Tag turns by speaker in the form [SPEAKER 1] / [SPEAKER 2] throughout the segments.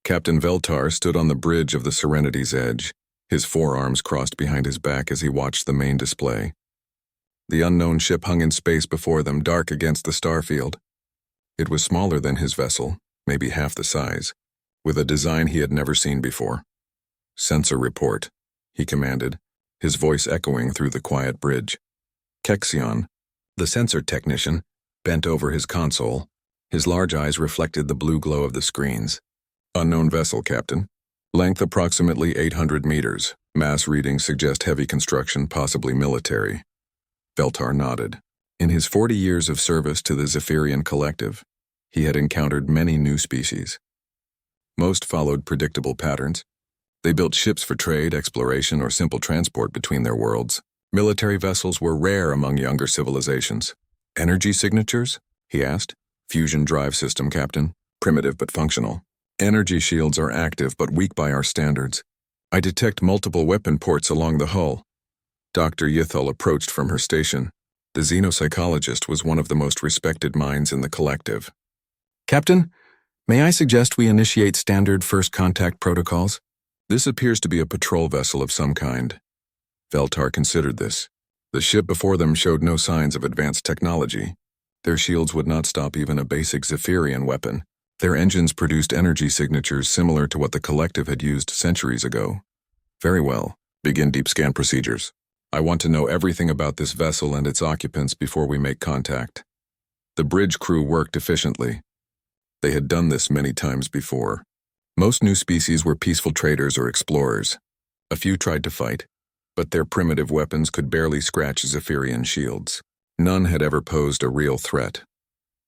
[SPEAKER 1] Captain Veltar stood on the bridge of the Serenity's edge, his forearms crossed behind his back as he watched the main display. The unknown ship hung in space before them, dark against the starfield. It was smaller than his vessel, maybe half the size, with a design he had never seen before. "Sensor report," he commanded, his voice echoing through the quiet bridge. Kexion, the sensor technician, bent over his console. His large eyes reflected the blue glow of the screens. "Unknown vessel, Captain. Length approximately 800 meters. Mass readings suggest heavy construction, possibly military." Veltar nodded. In his 40 years of service to the Zephyrian Collective, he had encountered many new species. Most followed predictable patterns. They built ships for trade, exploration, or simple transport between their worlds. Military vessels were rare among younger civilizations. "Energy signatures?" he asked. "Fusion drive system, Captain. Primitive but functional. Energy shields are active but weak by our standards. I detect multiple weapon ports along the hull." Dr. Yithal approached from her station. The xenopsychologist was one of the most respected minds in the collective. "Captain, may I suggest we initiate standard first contact protocols? This appears to be a patrol vessel of some kind." Veltar considered this. The ship before them showed no signs of advanced technology. Their shields would not stop even a basic Zephyrian weapon. Their engines produced energy signatures similar to what the collective had used centuries ago. "Very well. Begin deep scan procedures. I want to know everything about this vessel and its occupants before we make contact." The bridge crew worked efficiently. They had done this many times before. Most new species were peaceful traders or explorers. A few tried to fight, but their primitive weapons could barely scratch Zephyrian shields. None had ever posed a real threat.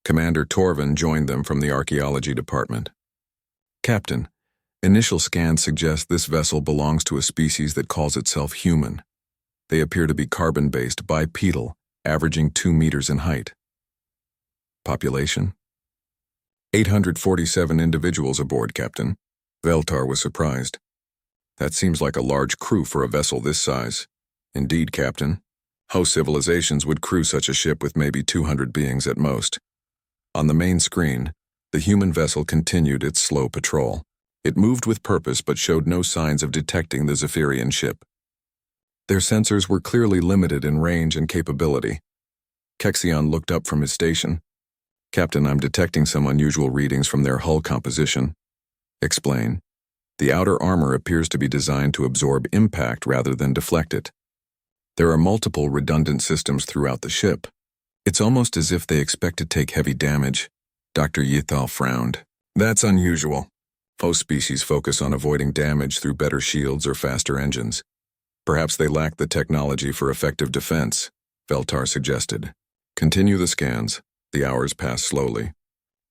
[SPEAKER 1] Commander Torvin joined them from the archaeology department. "Captain, initial scans suggest this vessel belongs to a species that calls itself human. They appear to be carbon-based, bipedal, averaging 2 meters in height." "Population?" 847 individuals aboard, Captain." Veltar was surprised. "That seems like a large crew for a vessel this size." "Indeed, Captain. Host civilizations would crew such a ship with maybe 200 beings at most." On the main screen, the human vessel continued its slow patrol. It moved with purpose but showed no signs of detecting the Zephyrian ship. Their sensors were clearly limited in range and capability. Kexion looked up from his station. "Captain, I'm detecting some unusual readings from their hull composition." "Explain." "The outer armor appears to be designed to absorb impact rather than deflect it. There are multiple redundant systems throughout the ship. It's almost as if they expect to take heavy damage." Dr. Yithal frowned. "That's unusual. Most species focus on avoiding damage through better shields or faster engines. Perhaps they lack the technology for effective defense," Veltar suggested. "Continue the scans." The hours passed slowly.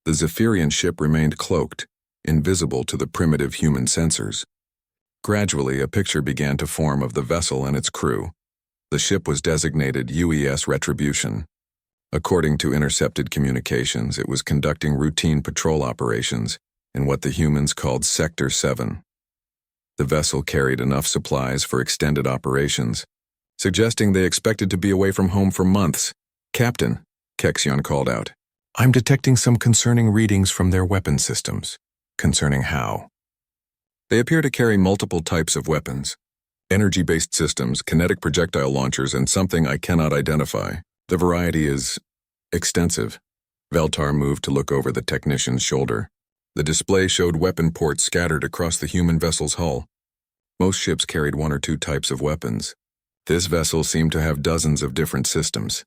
[SPEAKER 1] The Zephyrian ship remained cloaked, invisible to the primitive human sensors. Gradually, a picture began to form of the vessel and its crew. The ship was designated UES Retribution. According to intercepted communications, it was conducting routine patrol operations in what the humans called Sector 7. The vessel carried enough supplies for extended operations, suggesting they expected to be away from home for months. "Captain," Kexion called out, "I'm detecting some concerning readings from their weapon systems." "Concerning how?" "They appear to carry multiple types of weapons. Energy-based systems, kinetic projectile launchers, and something I cannot identify. The variety is extensive." Veltar moved to look over the technician's shoulder. The display showed weapon ports scattered across the human vessel's hull. Most ships carried 1 or 2 types of weapons. This vessel seemed to have dozens of different systems.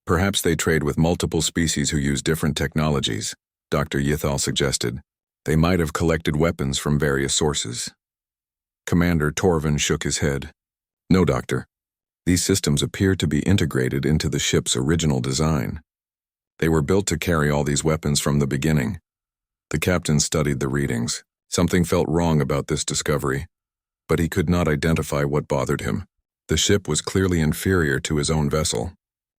[SPEAKER 1] "Perhaps they trade with multiple species who use different technologies," Dr. Yithal suggested. "They might have collected weapons from various sources." Commander Torvin shook his head. "No, Doctor. These systems appear to be integrated into the ship's original design. They were built to carry all these weapons from the beginning." The captain studied the readings. Something felt wrong about this discovery, but he could not identify what bothered him. The ship was clearly inferior to his own vessel.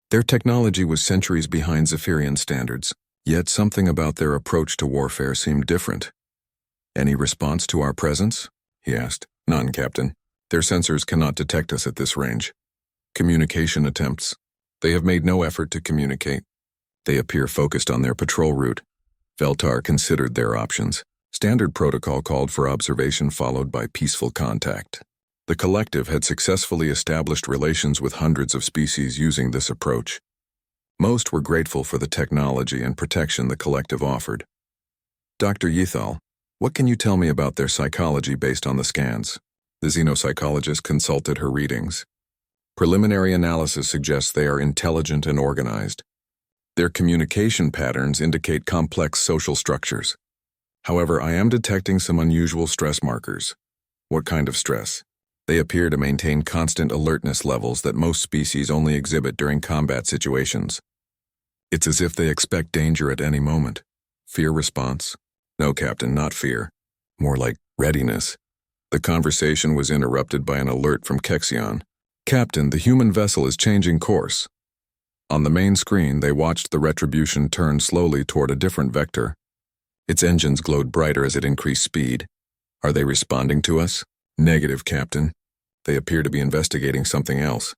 [SPEAKER 1] Their technology was centuries behind Zephyrian standards, yet something about their approach to warfare seemed different. "Any response to our presence?" he asked. "None, Captain. Their sensors cannot detect us at this range." "Communication attempts?" "They have made no effort to communicate. They appear focused on their patrol route." Veltar considered their options. Standard protocol called for observation followed by peaceful contact. The collective had successfully established relations with hundreds of species using this approach. Most were grateful for the technology and protection the collective offered. Dr. Yethal, what can you tell me about their psychology based on the scans? The xenopsychologist consulted her readings. Preliminary analysis suggests they are intelligent and organized. Their communication patterns indicate complex social structures. However, I am detecting some unusual stress markers. What kind of stress? They appear to maintain constant alertness levels that most species only exhibit during combat situations. It's as if they expect danger at any moment. Fear response? No, Captain, not fear. More like readiness. The conversation was interrupted by an alert from Kexion. Captain, the human vessel is changing course. On the main screen, they watched the Retribution turn slowly toward a different vector. Its engines glowed brighter as it increased speed. Are they responding to us? Negative, Captain. They appear to be investigating something else.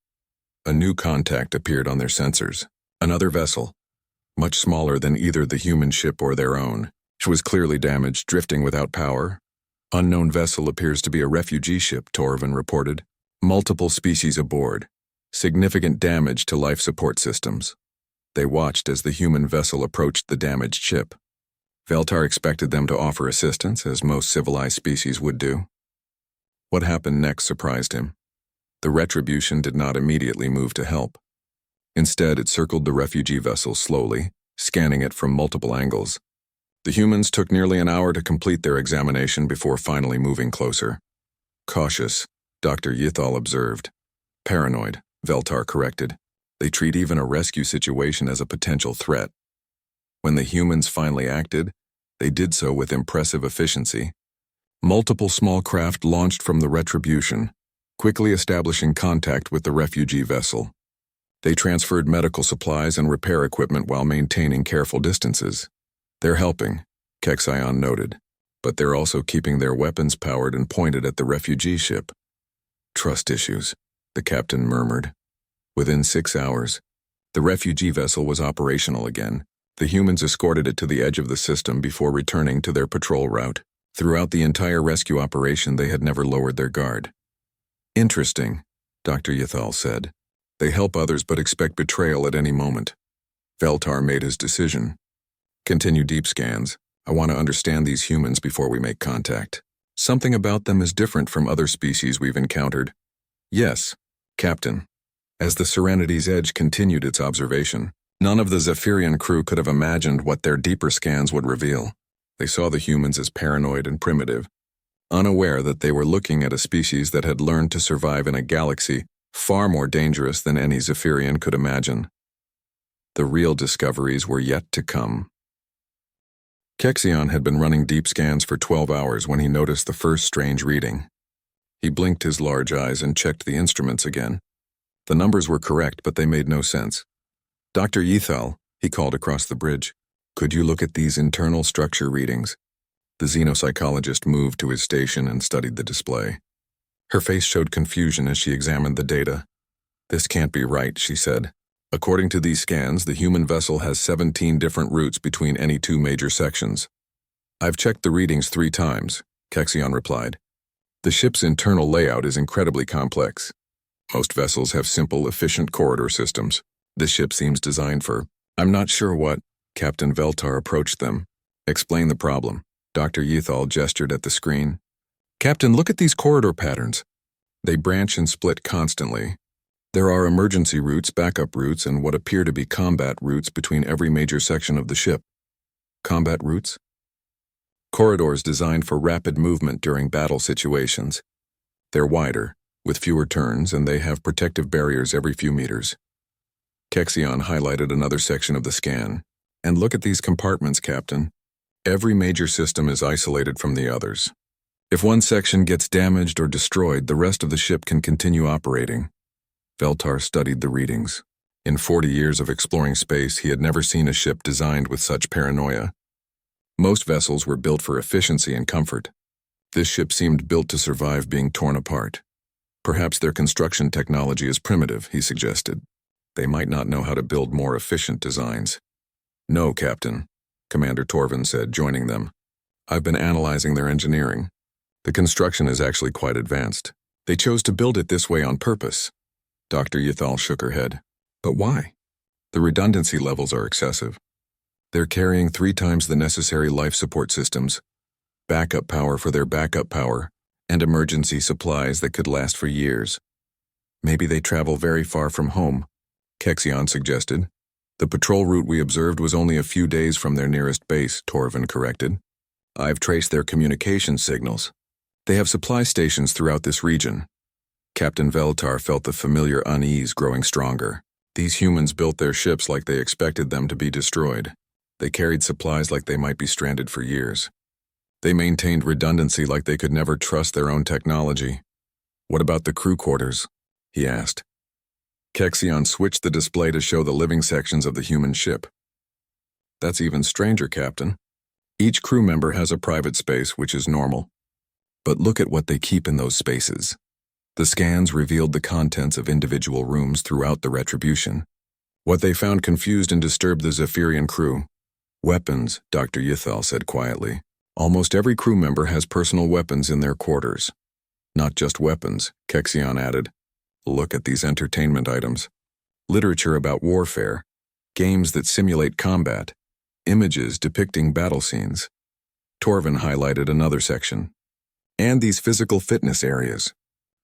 [SPEAKER 1] A new contact appeared on their sensors. Another vessel, much smaller than either the human ship or their own. She was clearly damaged, drifting without power. Unknown vessel appears to be a refugee ship, Torvin reported. Multiple species aboard. Significant damage to life support systems. They watched as the human vessel approached the damaged ship. Veltar expected them to offer assistance, as most civilized species would do. What happened next surprised him. The Retribution did not immediately move to help. Instead, it circled the refugee vessel slowly, scanning it from multiple angles. The humans took nearly an hour to complete their examination before finally moving closer. Cautious, Dr. Yethal observed. Paranoid, Veltar corrected. They treat even a rescue situation as a potential threat. When the humans finally acted, they did so with impressive efficiency. Multiple small craft launched from the Retribution, quickly establishing contact with the refugee vessel. They transferred medical supplies and repair equipment while maintaining careful distances. They're helping, Kexion noted, but they're also keeping their weapons powered and pointed at the refugee ship. Trust issues, the captain murmured. Within 6 hours, the refugee vessel was operational again. The humans escorted it to the edge of the system before returning to their patrol route. Throughout the entire rescue operation, they had never lowered their guard. Interesting, Dr. Yethal said. They help others but expect betrayal at any moment. Veltar made his decision. Continue deep scans. I want to understand these humans before we make contact. Something about them is different from other species we've encountered. Yes, Captain. As the Serenity's Edge continued its observation, none of the Zephyrian crew could have imagined what their deeper scans would reveal. They saw the humans as paranoid and primitive, unaware that they were looking at a species that had learned to survive in a galaxy far more dangerous than any Zephyrian could imagine. The real discoveries were yet to come. Kexion had been running deep scans for 12 hours when he noticed the first strange reading. He blinked his large eyes and checked the instruments again. The numbers were correct, but they made no sense. Dr. Yethal, he called across the bridge, could you look at these internal structure readings? The xenopsychologist moved to his station and studied the display. Her face showed confusion as she examined the data. This can't be right, she said. According to these scans, the human vessel has 17 different routes between any two major sections. I've checked the readings 3 times, Kexion replied. The ship's internal layout is incredibly complex. Most vessels have simple, efficient corridor systems. This ship seems designed for, I'm not sure what. Captain Veltar approached them. Explain the problem. Dr. Yethal gestured at the screen. Captain, look at these corridor patterns. They branch and split constantly. There are emergency routes, backup routes, and what appear to be combat routes between every major section of the ship. Combat routes? Corridors designed for rapid movement during battle situations. They're wider, with fewer turns, and they have protective barriers every few meters. Kexion highlighted another section of the scan. And look at these compartments, Captain. Every major system is isolated from the others. If one section gets damaged or destroyed, the rest of the ship can continue operating. Veltar studied the readings. In 40 years of exploring space, he had never seen a ship designed with such paranoia. Most vessels were built for efficiency and comfort. This ship seemed built to survive being torn apart. Perhaps their construction technology is primitive, he suggested. They might not know how to build more efficient designs. No, Captain, Commander Torvin said, joining them. I've been analyzing their engineering. The construction is actually quite advanced. They chose to build it this way on purpose. Dr. Yathal shook her head. But why? The redundancy levels are excessive. They're carrying 3 times the necessary life support systems, backup power for their backup power, and emergency supplies that could last for years. Maybe they travel very far from home, Kexion suggested. The patrol route we observed was only a few days from their nearest base, Torvin corrected. I've traced their communication signals. They have supply stations throughout this region. Captain Veltar felt the familiar unease growing stronger. These humans built their ships like they expected them to be destroyed. They carried supplies like they might be stranded for years. They maintained redundancy like they could never trust their own technology. What about the crew quarters? He asked. Kexion switched the display to show the living sections of the human ship. That's even stranger, Captain. Each crew member has a private space, which is normal. But look at what they keep in those spaces. The scans revealed the contents of individual rooms throughout the Retribution. What they found confused and disturbed the Zephyrian crew. Weapons, Dr. Yathal said quietly. Almost every crew member has personal weapons in their quarters. Not just weapons, Kexion added. Look at these entertainment items. Literature about warfare, games that simulate combat, images depicting battle scenes. Torvin highlighted another section. And these physical fitness areas.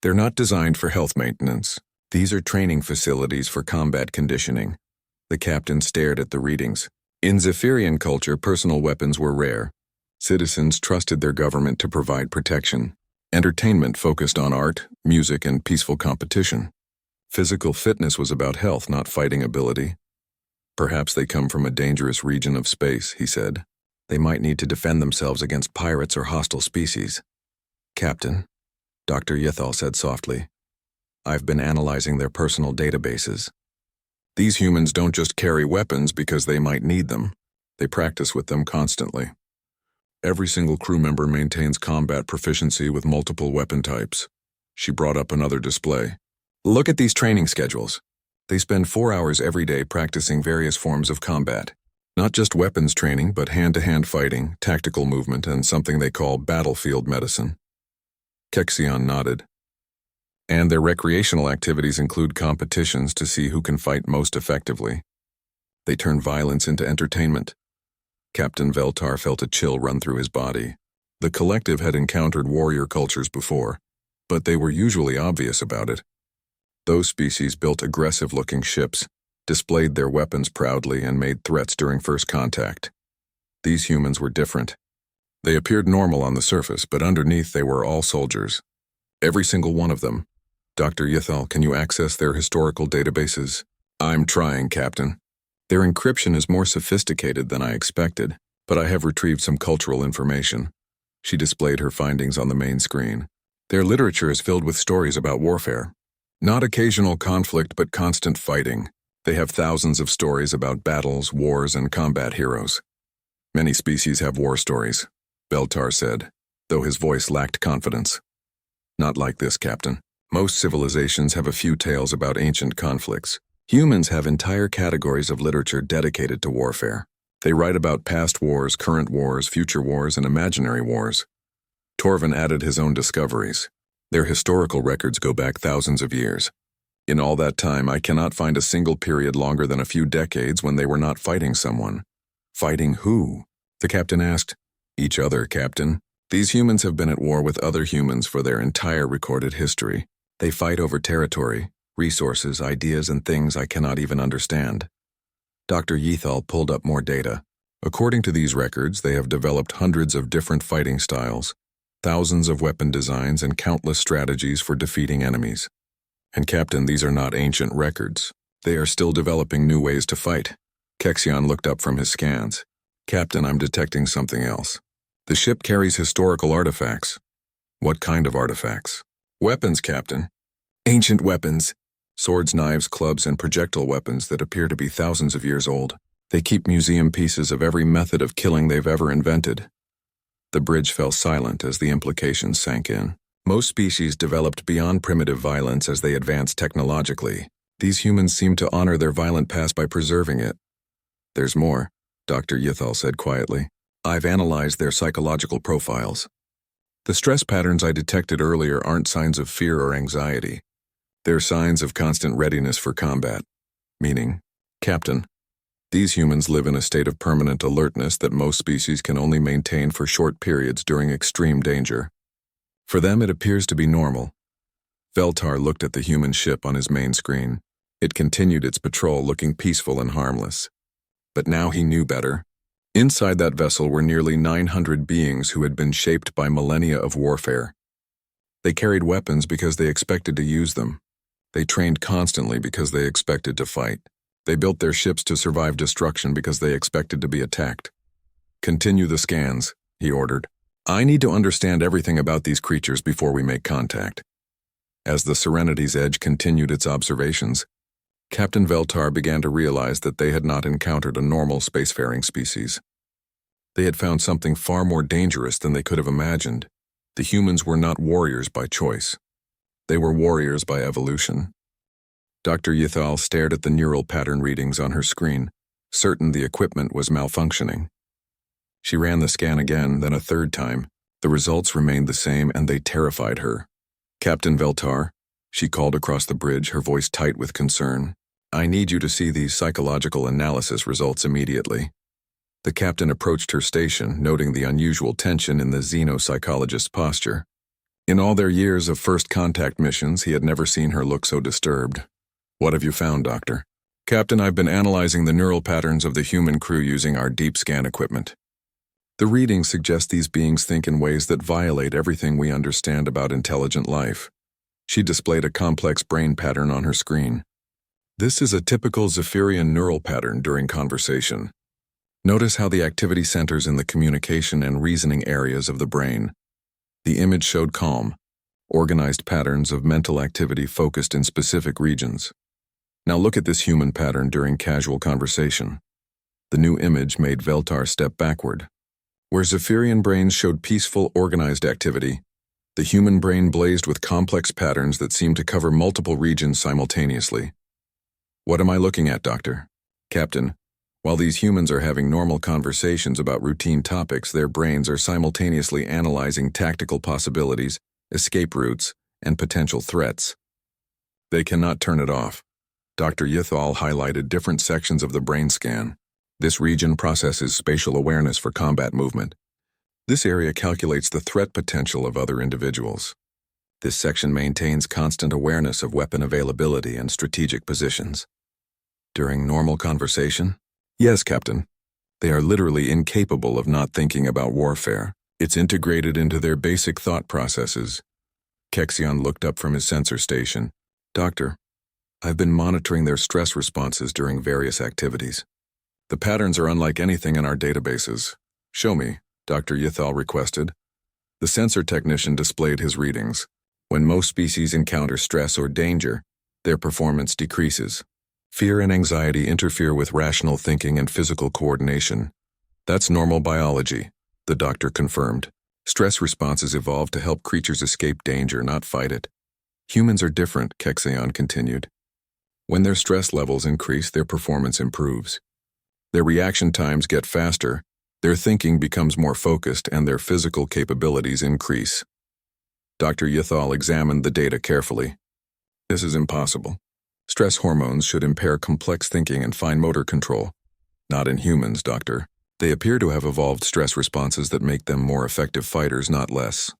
[SPEAKER 1] They're not designed for health maintenance. These are training facilities for combat conditioning. The captain stared at the readings. In Zephyrian culture, personal weapons were rare. Citizens trusted their government to provide protection. Entertainment focused on art, music, and peaceful competition. Physical fitness was about health, not fighting ability. Perhaps they come from a dangerous region of space, he said. They might need to defend themselves against pirates or hostile species. Captain, Dr. Yathal said softly, I've been analyzing their personal databases. These humans don't just carry weapons because they might need them. They practice with them constantly. Every single crew member maintains combat proficiency with multiple weapon types. She brought up another display. Look at these training schedules. They spend 4 hours every day practicing various forms of combat. Not just weapons training, but hand-to-hand fighting, tactical movement, and something they call battlefield medicine. Kexion nodded. And their recreational activities include competitions to see who can fight most effectively. They turn violence into entertainment. Captain Veltar felt a chill run through his body. The collective had encountered warrior cultures before, but they were usually obvious about it. Those species built aggressive-looking ships, displayed their weapons proudly, and made threats during first contact. These humans were different. They appeared normal on the surface, but underneath they were all soldiers. Every single one of them. Dr. Yathal, can you access their historical databases? I'm trying, Captain. Their encryption is more sophisticated than I expected, but I have retrieved some cultural information. She displayed her findings on the main screen. Their literature is filled with stories about warfare. Not occasional conflict, but constant fighting. They have thousands of stories about battles, wars, and combat heroes. Many species have war stories, Veltar said, though his voice lacked confidence. Not like this, Captain. Most civilizations have a few tales about ancient conflicts. Humans have entire categories of literature dedicated to warfare. They write about past wars, current wars, future wars, and imaginary wars. Torvin added his own discoveries. Their historical records go back thousands of years. In all that time, I cannot find a single period longer than a few decades when they were not fighting someone. Fighting who? The captain asked. Each other, Captain. These humans have been at war with other humans for their entire recorded history. They fight over territory, resources, ideas, and things I cannot even understand. Dr. Yathal pulled up more data. According to these records, they have developed hundreds of different fighting styles, thousands of weapon designs, and countless strategies for defeating enemies. And Captain, these are not ancient records. They are still developing new ways to fight. Kexion looked up from his scans. Captain, I'm detecting something else. The ship carries historical artifacts. What kind of artifacts? Weapons, Captain. Ancient weapons. Swords, knives, clubs, and projectile weapons that appear to be thousands of years old. They keep museum pieces of every method of killing they've ever invented. The bridge fell silent as the implications sank in. Most species developed beyond primitive violence as they advanced technologically. These humans seem to honor their violent past by preserving it. There's more, Dr. Yathal said quietly. I've analyzed their psychological profiles. The stress patterns I detected earlier aren't signs of fear or anxiety. They're signs of constant readiness for combat. Meaning, Captain, these humans live in a state of permanent alertness that most species can only maintain for short periods during extreme danger. For them, it appears to be normal. Veltar looked at the human ship on his main screen. It continued its patrol looking peaceful and harmless. But now he knew better. Inside that vessel were nearly 900 beings who had been shaped by millennia of warfare. They carried weapons because they expected to use them. They trained constantly because they expected to fight. They built their ships to survive destruction because they expected to be attacked. Continue the scans, he ordered. I need to understand everything about these creatures before we make contact. As the Serenity's Edge continued its observations, Captain Veltar began to realize that they had not encountered a normal spacefaring species. They had found something far more dangerous than they could have imagined. The humans were not warriors by choice. They were warriors by evolution. Dr. Yithal stared at the neural pattern readings on her screen, certain the equipment was malfunctioning. She ran the scan again, then a third time. The results remained the same, and they terrified her. Captain Veltar, she called across the bridge, her voice tight with concern. I need you to see these psychological analysis results immediately. The captain approached her station, noting the unusual tension in the xenopsychologist's posture. In all their years of first contact missions, he had never seen her look so disturbed. What have you found, Doctor? Captain, I've been analyzing the neural patterns of the human crew using our deep scan equipment. The readings suggest these beings think in ways that violate everything we understand about intelligent life. She displayed a complex brain pattern on her screen. This is a typical Zephyrian neural pattern during conversation. Notice how the activity centers in the communication and reasoning areas of the brain. The image showed calm, organized patterns of mental activity focused in specific regions. Now look at this human pattern during casual conversation. The new image made Veltar step backward. Where Zephyrian brains showed peaceful, organized activity, the human brain blazed with complex patterns that seemed to cover multiple regions simultaneously. What am I looking at, Doctor? Captain, while these humans are having normal conversations about routine topics, their brains are simultaneously analyzing tactical possibilities, escape routes, and potential threats. They cannot turn it off. Dr. Yithal highlighted different sections of the brain scan. This region processes spatial awareness for combat movement. This area calculates the threat potential of other individuals. This section maintains constant awareness of weapon availability and strategic positions. During normal conversation? Yes, Captain. They are literally incapable of not thinking about warfare. It's integrated into their basic thought processes. Kexion looked up from his sensor station. Doctor, I've been monitoring their stress responses during various activities. The patterns are unlike anything in our databases. Show me, Dr. Yithal requested. The sensor technician displayed his readings. When most species encounter stress or danger, their performance decreases. Fear and anxiety interfere with rational thinking and physical coordination. That's normal biology, the doctor confirmed. Stress responses evolved to help creatures escape danger, not fight it. Humans are different, Kexion continued. When their stress levels increase, their performance improves. Their reaction times get faster, their thinking becomes more focused, and their physical capabilities increase. Dr. Yithal examined the data carefully. This is impossible. Stress hormones should impair complex thinking and fine motor control. Not in humans, Doctor. They appear to have evolved stress responses that make them more effective fighters, not less.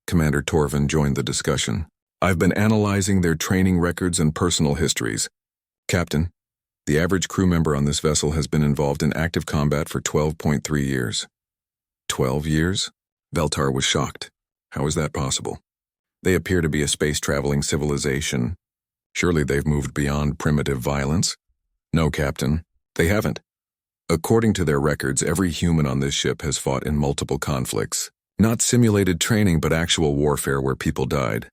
[SPEAKER 1] Commander Torvin joined the discussion. I've been analyzing their training records and personal histories. Captain, the average crew member on this vessel has been involved in active combat for 12.3 years. 12 years? Veltar was shocked. How is that possible? They appear to be a space-traveling civilization. Surely they've moved beyond primitive violence? No, Captain, they haven't. According to their records, every human on this ship has fought in multiple conflicts. Not simulated training, but actual warfare where people died.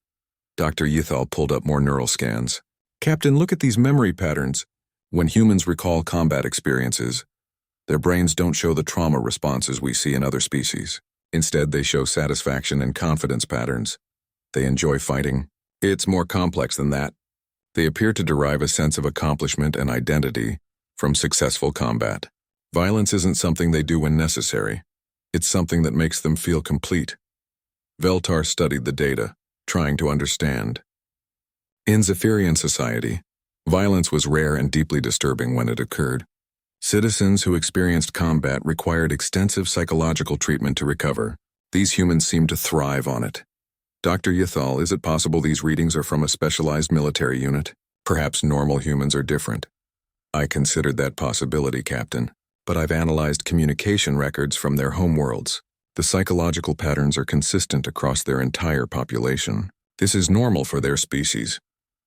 [SPEAKER 1] Dr. Yithal pulled up more neural scans. Captain, look at these memory patterns. When humans recall combat experiences, their brains don't show the trauma responses we see in other species. Instead, they show satisfaction and confidence patterns. They enjoy fighting. It's more complex than that. They appear to derive a sense of accomplishment and identity from successful combat. Violence isn't something they do when necessary. It's something that makes them feel complete. Veltar studied the data, trying to understand. In Zephyrian society, violence was rare and deeply disturbing when it occurred. Citizens who experienced combat required extensive psychological treatment to recover. These humans seemed to thrive on it. Dr. Ythal, is it possible these readings are from a specialized military unit? Perhaps normal humans are different. I considered that possibility, Captain, but I've analyzed communication records from their homeworlds. The psychological patterns are consistent across their entire population. This is normal for their species.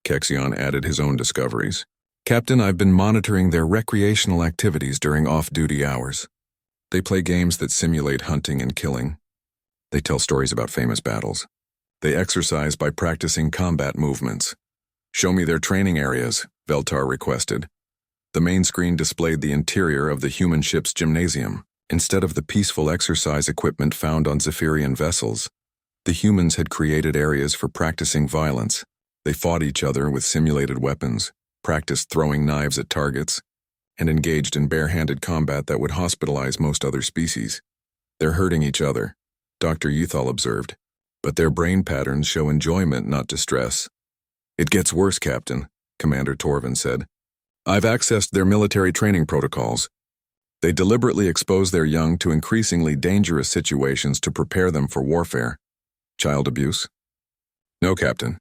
[SPEAKER 1] Kexion added his own discoveries. Captain, I've been monitoring their recreational activities during off-duty hours. They play games that simulate hunting and killing. They tell stories about famous battles. They exercise by practicing combat movements. Show me their training areas, Veltar requested. The main screen displayed the interior of the human ship's gymnasium. Instead of the peaceful exercise equipment found on Zephyrian vessels, the humans had created areas for practicing violence. They fought each other with simulated weapons, practiced throwing knives at targets, and engaged in bare-handed combat that would hospitalize most other species. They're hurting each other, Dr. Ythal observed, but their brain patterns show enjoyment, not distress. It gets worse, Captain, Commander Torvin said. I've accessed their military training protocols. They deliberately expose their young to increasingly dangerous situations to prepare them for warfare. Child abuse? No, Captain.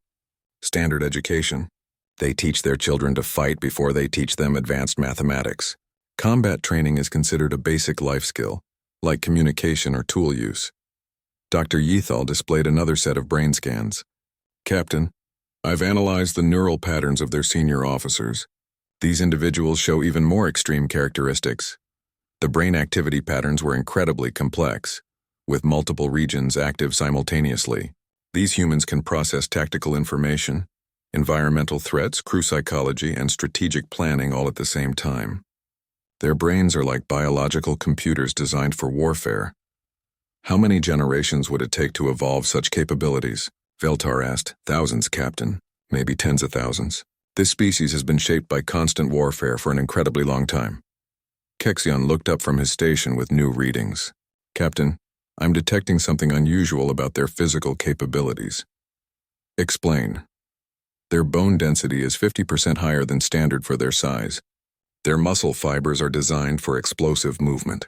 [SPEAKER 1] Standard education. They teach their children to fight before they teach them advanced mathematics. Combat training is considered a basic life skill, like communication or tool use. Dr. Ythal displayed another set of brain scans. Captain, I've analyzed the neural patterns of their senior officers. These individuals show even more extreme characteristics. The brain activity patterns were incredibly complex, with multiple regions active simultaneously. These humans can process tactical information, environmental threats, crew psychology, and strategic planning all at the same time. Their brains are like biological computers designed for warfare. How many generations would it take to evolve such capabilities? Veltar asked. Thousands, Captain. Maybe tens of thousands. This species has been shaped by constant warfare for an incredibly long time. Kexion looked up from his station with new readings. Captain, I'm detecting something unusual about their physical capabilities. Explain. Their bone density is 50% higher than standard for their size. Their muscle fibers are designed for explosive movement.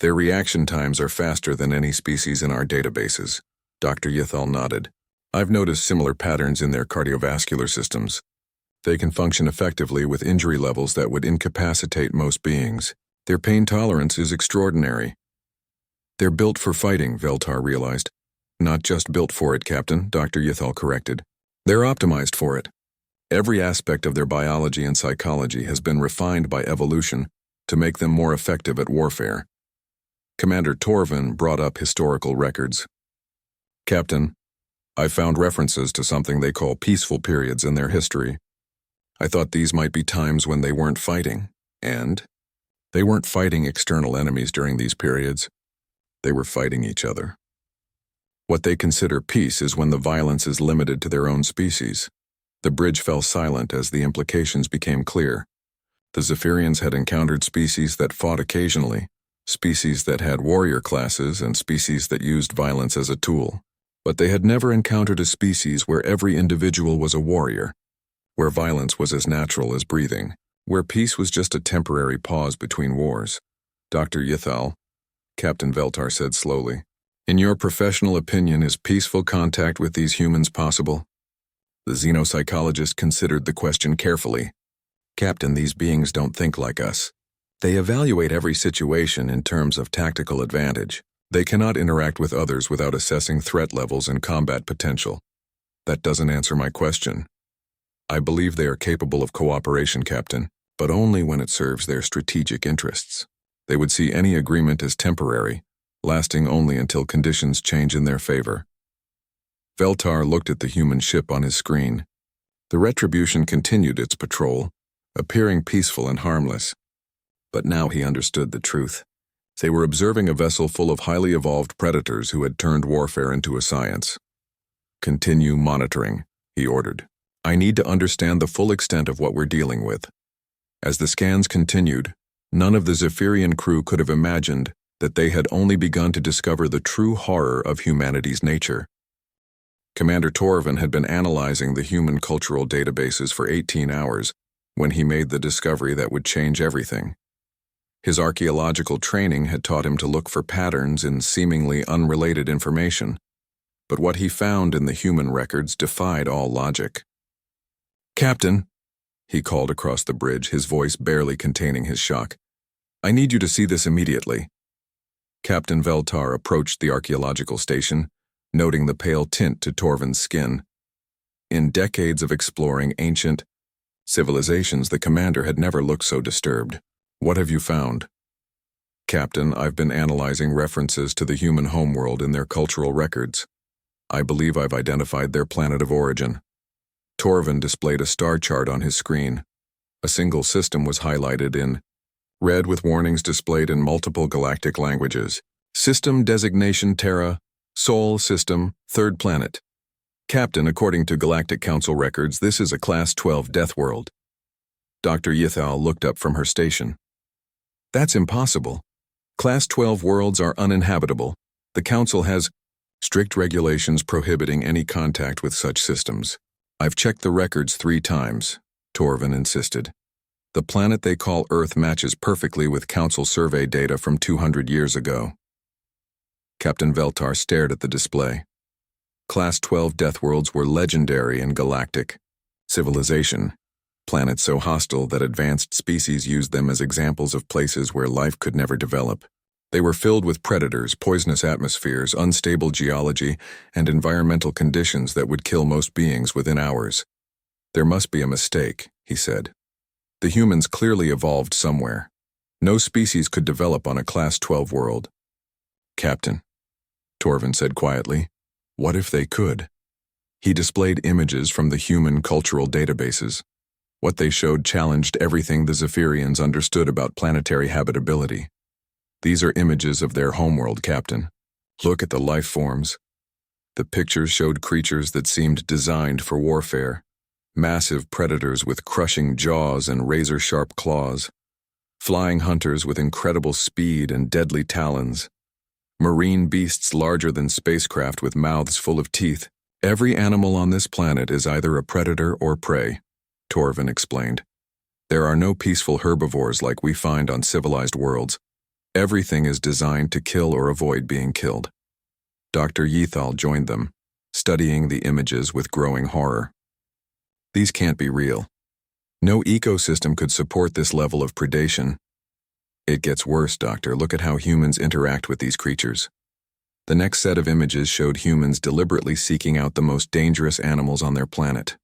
[SPEAKER 1] Their reaction times are faster than any species in our databases. Dr. Ythal nodded. I've noticed similar patterns in their cardiovascular systems. They can function effectively with injury levels that would incapacitate most beings. Their pain tolerance is extraordinary. They're built for fighting, Veltar realized. Not just built for it, Captain, Dr. Ythal corrected. They're optimized for it. Every aspect of their biology and psychology has been refined by evolution to make them more effective at warfare. Commander Torvin brought up historical records. Captain, I found references to something they call peaceful periods in their history. I thought these might be times when they weren't fighting, and they weren't fighting external enemies during these periods. They were fighting each other. What they consider peace is when the violence is limited to their own species. The bridge fell silent as the implications became clear. The Zephyrians had encountered species that fought occasionally, species that had warrior classes, and species that used violence as a tool. But they had never encountered a species where every individual was a warrior, where violence was as natural as breathing, where peace was just a temporary pause between wars. Dr. Ythal, Captain Veltar said slowly, in your professional opinion, is peaceful contact with these humans possible? The xenopsychologist considered the question carefully. Captain, these beings don't think like us. They evaluate every situation in terms of tactical advantage. They cannot interact with others without assessing threat levels and combat potential. That doesn't answer my question. I believe they are capable of cooperation, Captain, but only when it serves their strategic interests. They would see any agreement as temporary, lasting only until conditions change in their favor. Veltar looked at the human ship on his screen. The Retribution continued its patrol, appearing peaceful and harmless. But now he understood the truth. They were observing a vessel full of highly evolved predators who had turned warfare into a science. Continue monitoring, he ordered. I need to understand the full extent of what we're dealing with. As the scans continued, none of the Zephyrian crew could have imagined that they had only begun to discover the true horror of humanity's nature. Commander Torvin had been analyzing the human cultural databases for 18 hours when he made the discovery that would change everything. His archaeological training had taught him to look for patterns in seemingly unrelated information, but what he found in the human records defied all logic. "Captain," he called across the bridge, his voice barely containing his shock, "I need you to see this immediately." Captain Veltar approached the archaeological station, noting the pale tint to Torvin's skin. In decades of exploring ancient civilizations, the commander had never looked so disturbed. "What have you found?" "Captain, I've been analyzing references to the human homeworld in their cultural records. I believe I've identified their planet of origin." Torvin displayed a star chart on his screen. A single system was highlighted in red with warnings displayed in multiple galactic languages. "System designation Terra, Sol System, third planet. Captain, according to Galactic Council records, this is a Class 12 death world." Dr. Yithal looked up from her station. "That's impossible. Class 12 worlds are uninhabitable. The Council has strict regulations prohibiting any contact with such systems." "I've checked the records 3 times, Torvin insisted. "The planet they call Earth matches perfectly with Council survey data from 200 years ago." Captain Veltar stared at the display. Class 12 death worlds were legendary in galactic civilization, planets so hostile that advanced species used them as examples of places where life could never develop. They were filled with predators, poisonous atmospheres, unstable geology, and environmental conditions that would kill most beings within hours. "There must be a mistake," he said. "The humans clearly evolved somewhere. No species could develop on a Class 12 world." "Captain," Torvin said quietly, "what if they could?" He displayed images from the human cultural databases. What they showed challenged everything the Zephyrians understood about planetary habitability. "These are images of their homeworld, Captain. Look at the life forms." The pictures showed creatures that seemed designed for warfare. Massive predators with crushing jaws and razor-sharp claws. Flying hunters with incredible speed and deadly talons. Marine beasts larger than spacecraft with mouths full of teeth. "Every animal on this planet is either a predator or prey," Torvin explained. "There are no peaceful herbivores like we find on civilized worlds. Everything is designed to kill or avoid being killed." Dr. Yithal joined them, studying the images with growing horror. "These can't be real. No ecosystem could support this level of predation." "It gets worse, Doctor. Look at how humans interact with these creatures." The next set of images showed humans deliberately seeking out the most dangerous animals on their planet.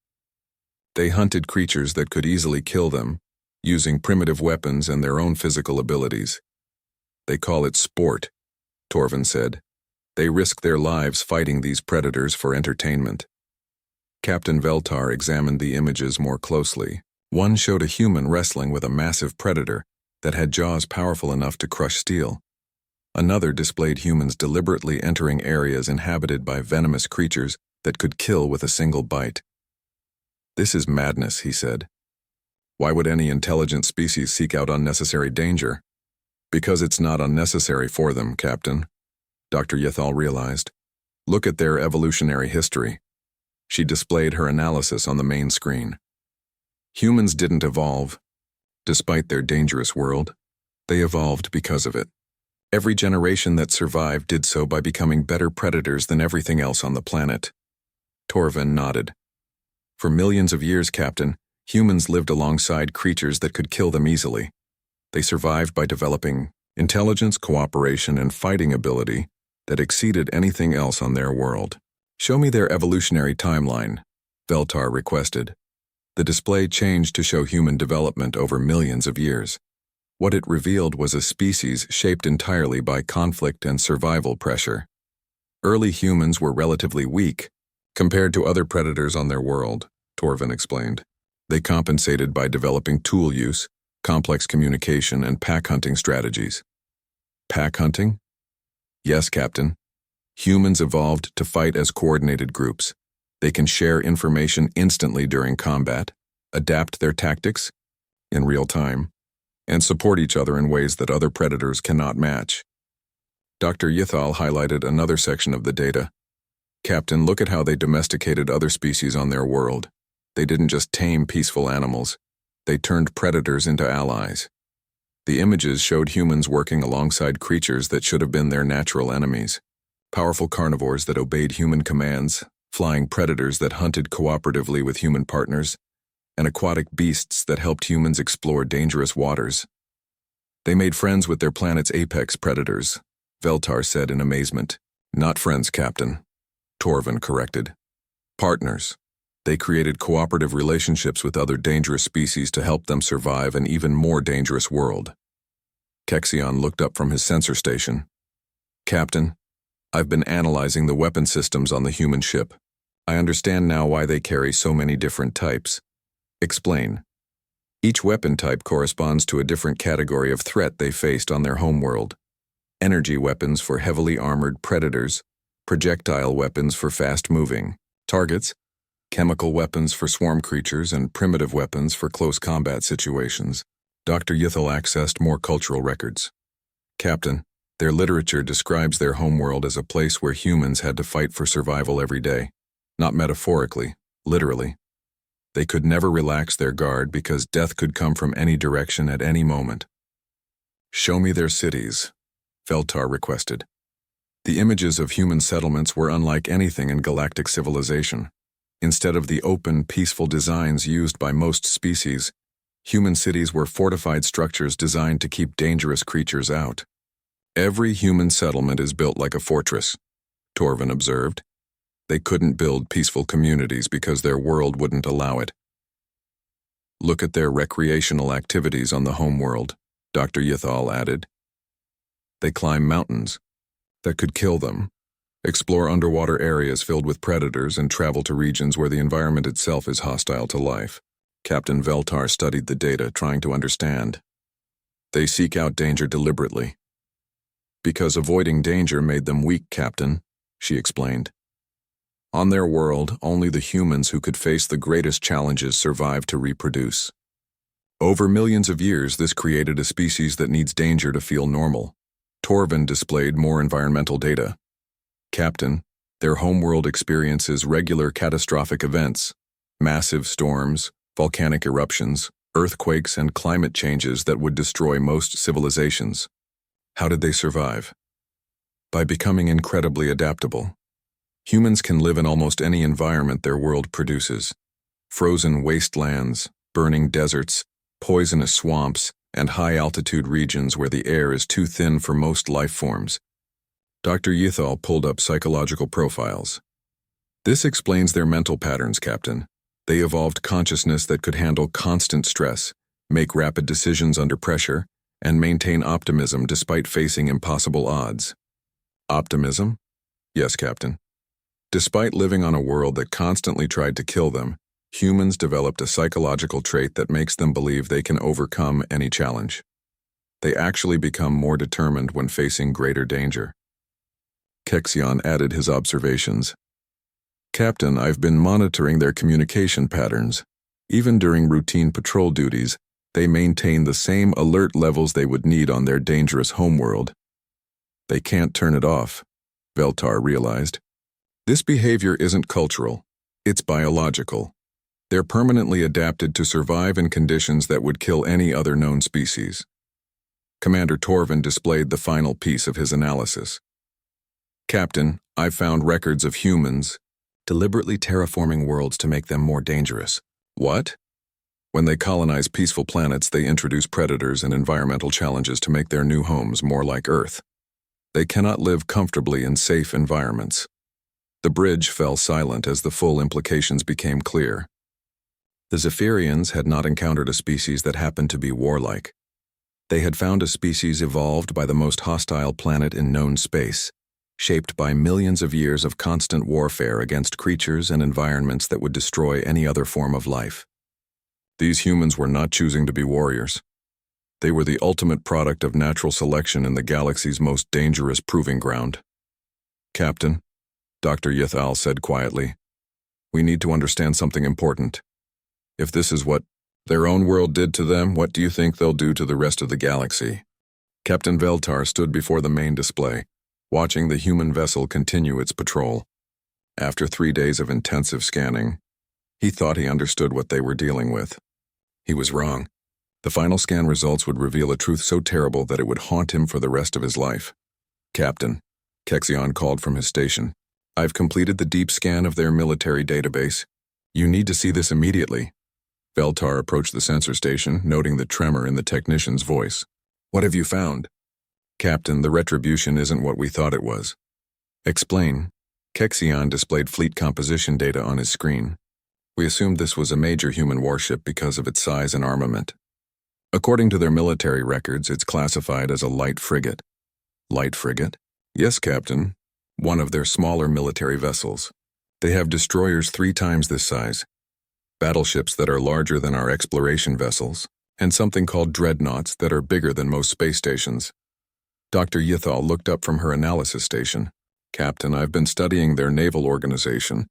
[SPEAKER 1] They hunted creatures that could easily kill them, using primitive weapons and their own physical abilities. "They call it sport," Torvin said. "They risk their lives fighting these predators for entertainment." Captain Veltar examined the images more closely. One showed a human wrestling with a massive predator that had jaws powerful enough to crush steel. Another displayed humans deliberately entering areas inhabited by venomous creatures that could kill with a single bite. "This is madness," he said. "Why would any intelligent species seek out unnecessary danger?" "Because it's not unnecessary for them, Captain," Dr. Yithal realized. "Look at their evolutionary history." She displayed her analysis on the main screen. Humans didn't evolve despite their dangerous world. They evolved because of it. Every generation that survived did so by becoming better predators than everything else on the planet. Torvin nodded. "For millions of years, Captain, humans lived alongside creatures that could kill them easily. They survived by developing intelligence, cooperation, and fighting ability that exceeded anything else on their world." "Show me their evolutionary timeline," Veltar requested. The display changed to show human development over millions of years. What it revealed was a species shaped entirely by conflict and survival pressure. Early humans were relatively weak compared to other predators on their world, Torvin explained. They compensated by developing tool use, complex communication, and pack hunting strategies. Pack hunting? Yes, Captain. Humans evolved to fight as coordinated groups. They can share information instantly during combat, adapt their tactics in real time, and support each other in ways that other predators cannot match. Dr. Yithal highlighted another section of the data. Captain, look at how they domesticated other species on their world. They didn't just tame peaceful animals. They turned predators into allies. The images showed humans working alongside creatures that should have been their natural enemies. Powerful carnivores that obeyed human commands, flying predators that hunted cooperatively with human partners, and aquatic beasts that helped humans explore dangerous waters. They made friends with their planet's apex predators, Veltar said in amazement. Not friends, Captain, Torvin corrected. Partners. They created cooperative relationships with other dangerous species to help them survive an even more dangerous world. Kexion looked up from his sensor station. Captain, I've been analyzing the weapon systems on the human ship. I understand now why they carry so many different types. Explain. Each weapon type corresponds to a different category of threat they faced on their homeworld. Energy weapons for heavily armored predators, projectile weapons for fast-moving targets, chemical weapons for swarm creatures, and primitive weapons for close combat situations. Dr. Yithal accessed more cultural records. Captain, their literature describes their homeworld as a place where humans had to fight for survival every day. Not metaphorically, literally. They could never relax their guard because death could come from any direction at any moment. Show me their cities, Veltar requested. The images of human settlements were unlike anything in galactic civilization. Instead of the open, peaceful designs used by most species, human cities were fortified structures designed to keep dangerous creatures out. Every human settlement is built like a fortress, Torvin observed. They couldn't build peaceful communities because their world wouldn't allow it. Look at their recreational activities on the homeworld, Dr. Yithal added. They climb mountains that could kill them, explore underwater areas filled with predators, and travel to regions where the environment itself is hostile to life. Captain Veltar studied the data, trying to understand. They seek out danger deliberately. Because avoiding danger made them weak, Captain, she explained. On their world, only the humans who could face the greatest challenges survived to reproduce. Over millions of years, this created a species that needs danger to feel normal. Torvin displayed more environmental data. Captain, their homeworld experiences regular catastrophic events, massive storms, volcanic eruptions, earthquakes, and climate changes that would destroy most civilizations. How did they survive? By becoming incredibly adaptable. Humans can live in almost any environment their world produces. Frozen wastelands, burning deserts, poisonous swamps, and high-altitude regions where the air is too thin for most life forms. Dr. Yithal pulled up psychological profiles. This explains their mental patterns, Captain. They evolved consciousness that could handle constant stress, make rapid decisions under pressure, and maintain optimism despite facing impossible odds. Optimism? Yes, Captain. Despite living on a world that constantly tried to kill them, humans developed a psychological trait that makes them believe they can overcome any challenge. They actually become more determined when facing greater danger. Kexion added his observations. Captain, I've been monitoring their communication patterns. Even during routine patrol duties, they maintain the same alert levels they would need on their dangerous homeworld. They can't turn it off, Veltar realized. This behavior isn't cultural, it's biological. They're permanently adapted to survive in conditions that would kill any other known species. Commander Torvin displayed the final piece of his analysis. Captain, I've found records of humans deliberately terraforming worlds to make them more dangerous. What? When they colonize peaceful planets, they introduce predators and environmental challenges to make their new homes more like Earth. They cannot live comfortably in safe environments. The bridge fell silent as the full implications became clear. The Zephyrians had not encountered a species that happened to be warlike. They had found a species evolved by the most hostile planet in known space, shaped by millions of years of constant warfare against creatures and environments that would destroy any other form of life. These humans were not choosing to be warriors. They were the ultimate product of natural selection in the galaxy's most dangerous proving ground. Captain, Dr. Yithal said quietly, we need to understand something important. If this is what their own world did to them, what do you think they'll do to the rest of the galaxy? Captain Veltar stood before the main display. watching the human vessel continue its patrol. After 3 days of intensive scanning, he thought he understood what they were dealing with. He was wrong. The final scan results would reveal a truth so terrible that it would haunt him for the rest of his life. "Captain," Kexion called from his station, "I've completed the deep scan of their military database. You need to see this immediately." Veltar approached the sensor station, noting the tremor in the technician's voice. "What have you found?" "Captain, the retribution isn't what we thought it was." "Explain." Kexion displayed fleet composition data on his screen. "We assumed this was a major human warship because of its size and armament. According to their military records, it's classified as a light frigate." "Light frigate?" "Yes, Captain. One of their smaller military vessels. They have destroyers 3 times this size, battleships that are larger than our exploration vessels, and something called dreadnoughts that are bigger than most space stations." Dr. Yithal looked up from her analysis station. "Captain, I've been studying their naval organization.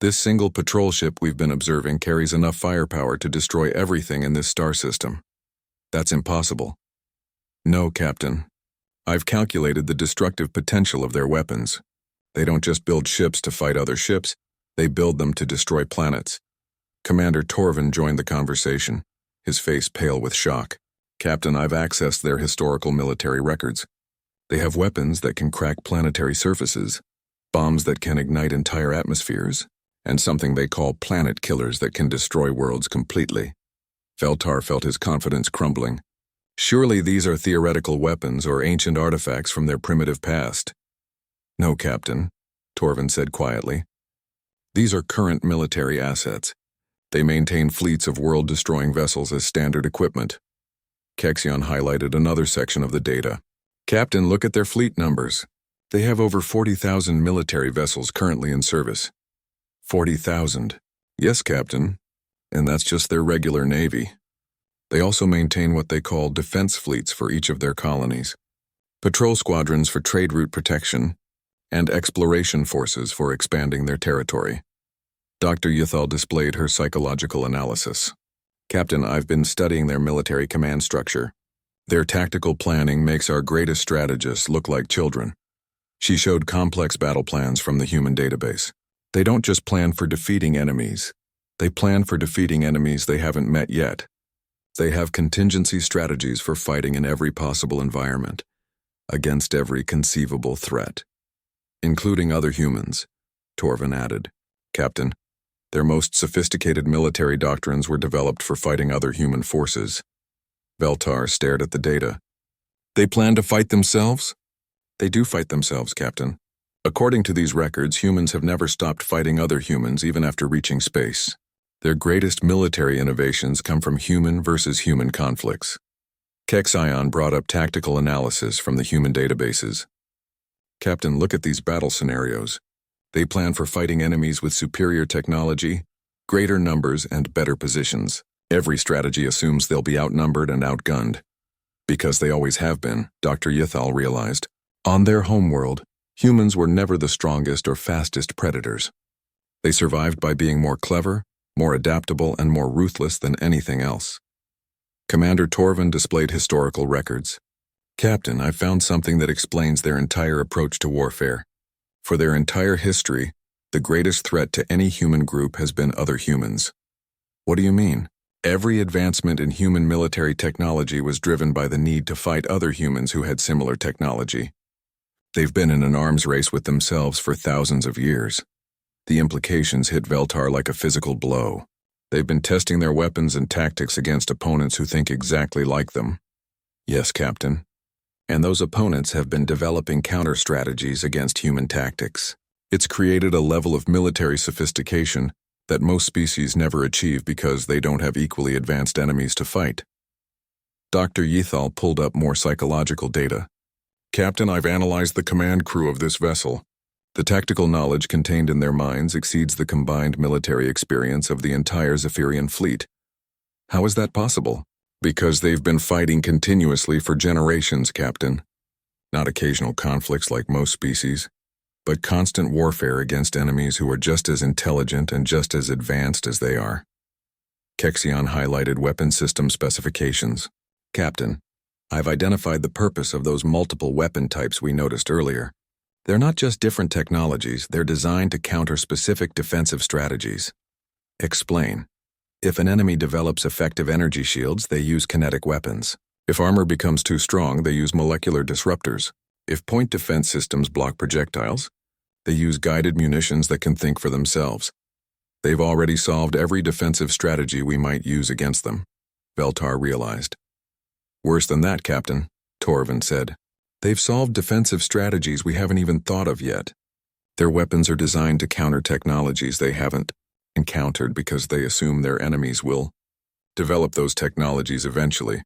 [SPEAKER 1] This single patrol ship we've been observing carries enough firepower to destroy everything in this star system." "That's impossible." "No, Captain. I've calculated the destructive potential of their weapons. They don't just build ships to fight other ships, they build them to destroy planets." Commander Torvin joined the conversation, his face pale with shock. "Captain, I've accessed their historical military records. They have weapons that can crack planetary surfaces, bombs that can ignite entire atmospheres, and something they call planet killers that can destroy worlds completely." Veltar felt his confidence crumbling. "Surely these are theoretical weapons or ancient artifacts from their primitive past." "No, Captain," Torvin said quietly. "These are current military assets. They maintain fleets of world-destroying vessels as standard equipment." Kexion highlighted another section of the data. "Captain, look at their fleet numbers. They have over 40,000 military vessels currently in service." 40,000. "Yes, Captain. And that's just their regular navy. They also maintain what they call defense fleets for each of their colonies, patrol squadrons for trade route protection, and exploration forces for expanding their territory." Dr. Yithal displayed her psychological analysis. "Captain, I've been studying their military command structure. Their tactical planning makes our greatest strategists look like children." She showed complex battle plans from the human database. "They don't just plan for defeating enemies. They plan for defeating enemies they haven't met yet. They have contingency strategies for fighting in every possible environment, against every conceivable threat, including other humans," Torvin added. "Captain, their most sophisticated military doctrines were developed for fighting other human forces." Veltar stared at the data. "They plan to fight themselves?" "They do fight themselves, Captain. According to these records, humans have never stopped fighting other humans even after reaching space. Their greatest military innovations come from human versus human conflicts." Kexion brought up tactical analysis from the human databases. "Captain, look at these battle scenarios. They plan for fighting enemies with superior technology, greater numbers, and better positions. Every strategy assumes they'll be outnumbered and outgunned. Because they always have been," Dr. Yithal realized. "On their homeworld, humans were never the strongest or fastest predators. They survived by being more clever, more adaptable, and more ruthless than anything else." Commander Torvin displayed historical records. "Captain, I've found something that explains their entire approach to warfare. For their entire history, the greatest threat to any human group has been other humans." "What do you mean?" "Every advancement in human military technology was driven by the need to fight other humans who had similar technology. They've been in an arms race with themselves for thousands of years." The implications hit Veltar like a physical blow. "They've been testing their weapons and tactics against opponents who think exactly like them." "Yes, Captain. And those opponents have been developing counter-strategies against human tactics. It's created a level of military sophistication that most species never achieve because they don't have equally advanced enemies to fight." Dr. Yithal pulled up more psychological data. "Captain, I've analyzed the command crew of this vessel. The tactical knowledge contained in their minds exceeds the combined military experience of the entire Zephyrian fleet." "How is that possible?" "Because they've been fighting continuously for generations, Captain. Not occasional conflicts like most species, but constant warfare against enemies who are just as intelligent and just as advanced as they are." Kexion highlighted weapon system specifications. "Captain, I've identified the purpose of those multiple weapon types we noticed earlier. They're not just different technologies, they're designed to counter specific defensive strategies. Explain. If an enemy develops effective energy shields, they use kinetic weapons. If armor becomes too strong, they use molecular disruptors. If point defense systems block projectiles, they use guided munitions that can think for themselves. They've already solved every defensive strategy we might use against them, Veltar realized. Worse than that, Captain, Torvin said. They've solved defensive strategies we haven't even thought of yet. Their weapons are designed to counter technologies they haven't encountered because they assume their enemies will develop those technologies eventually.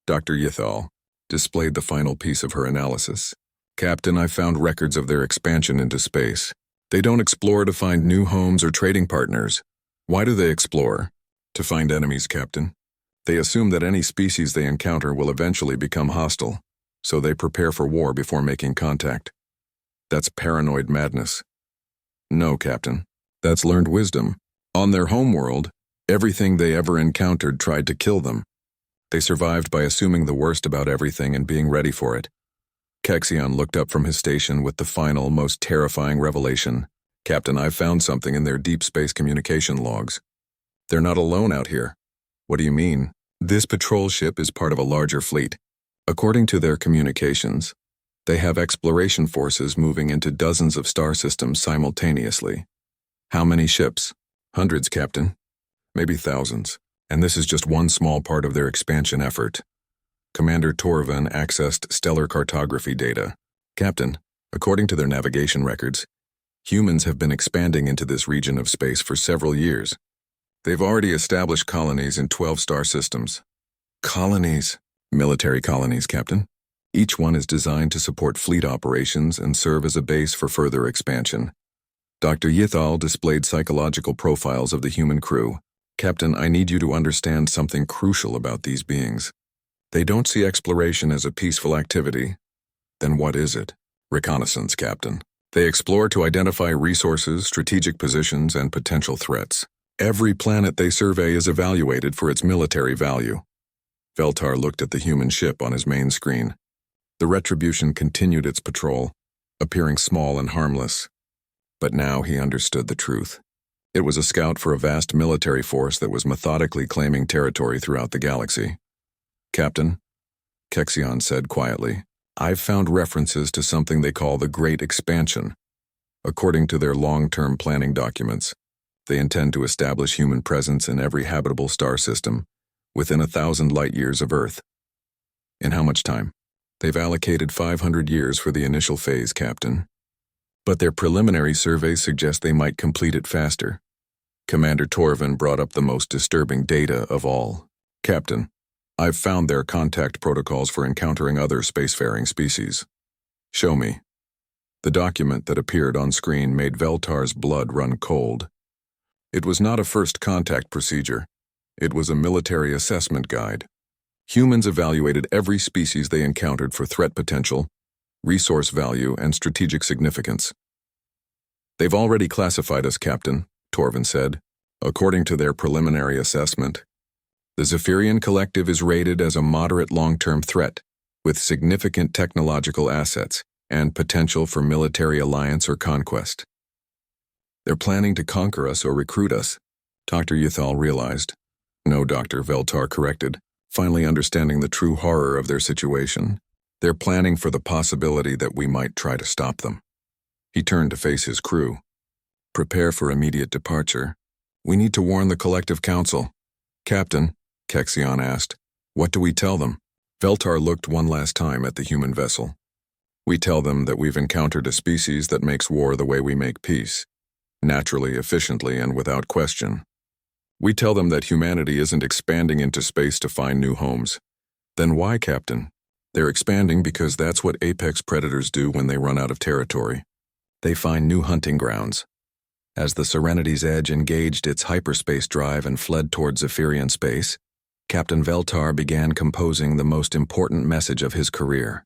[SPEAKER 1] Dr. Yithal displayed the final piece of her analysis. Captain, I found records of their expansion into space. They don't explore to find new homes or trading partners. Why do they explore? To find enemies, Captain. They assume that any species they encounter will eventually become hostile, so they prepare for war before making contact. That's paranoid madness. No, Captain. That's learned wisdom. On their homeworld, everything they ever encountered tried to kill them. They survived by assuming the worst about everything and being ready for it. Kexion looked up from his station with the final, most terrifying revelation. Captain, I've found something in their deep space communication logs. They're not alone out here. What do you mean? This patrol ship is part of a larger fleet. According to their communications, they have exploration forces moving into dozens of star systems simultaneously. How many ships? Hundreds, Captain. Maybe thousands. And this is just one small part of their expansion effort. Commander Torvin accessed stellar cartography data. Captain, according to their navigation records, humans have been expanding into this region of space for several years. They've already established colonies in 12 star systems. Colonies? Military colonies, Captain. Each one is designed to support fleet operations and serve as a base for further expansion. Dr. Yithal displayed psychological profiles of the human crew. Captain, I need you to understand something crucial about these beings. They don't see exploration as a peaceful activity. Then what is it? Reconnaissance, Captain. They explore to identify resources, strategic positions, and potential threats. Every planet they survey is evaluated for its military value. Veltar looked at the human ship on his main screen. The Retribution continued its patrol, appearing small and harmless. But now he understood the truth. It was a scout for a vast military force that was methodically claiming territory throughout the galaxy. Captain, Kexion said quietly, I've found references to something they call the Great Expansion. According to their long-term planning documents, they intend to establish human presence in every habitable star system, within 1,000 light-years of Earth. In how much time? They've allocated 500 years for the initial phase, Captain. But their preliminary surveys suggest they might complete it faster. Commander Torvin brought up the most disturbing data of all. Captain, I've found their contact protocols for encountering other spacefaring species. Show me. The document that appeared on screen made Veltar's blood run cold. It was not a first contact procedure. It was a military assessment guide. Humans evaluated every species they encountered for threat potential, resource value, and strategic significance. They've already classified us, Captain, Torvin said. According to their preliminary assessment, the Zephyrian Collective is rated as a moderate long-term threat, with significant technological assets and potential for military alliance or conquest. They're planning to conquer us or recruit us, Dr. Yithal realized. No, Dr. Veltar corrected, finally understanding the true horror of their situation. They're planning for the possibility that we might try to stop them. He turned to face his crew. Prepare for immediate departure. We need to warn the Collective Council. Captain, Kexion asked, what do we tell them? Veltar looked one last time at the human vessel. We tell them that we've encountered a species that makes war the way we make peace, naturally, efficiently, and without question. We tell them that humanity isn't expanding into space to find new homes. Then why, Captain? They're expanding because that's what apex predators do when they run out of territory. They find new hunting grounds. As the Serenity's Edge engaged its hyperspace drive and fled towards Zephyrian space, Captain Veltar began composing the most important message of his career.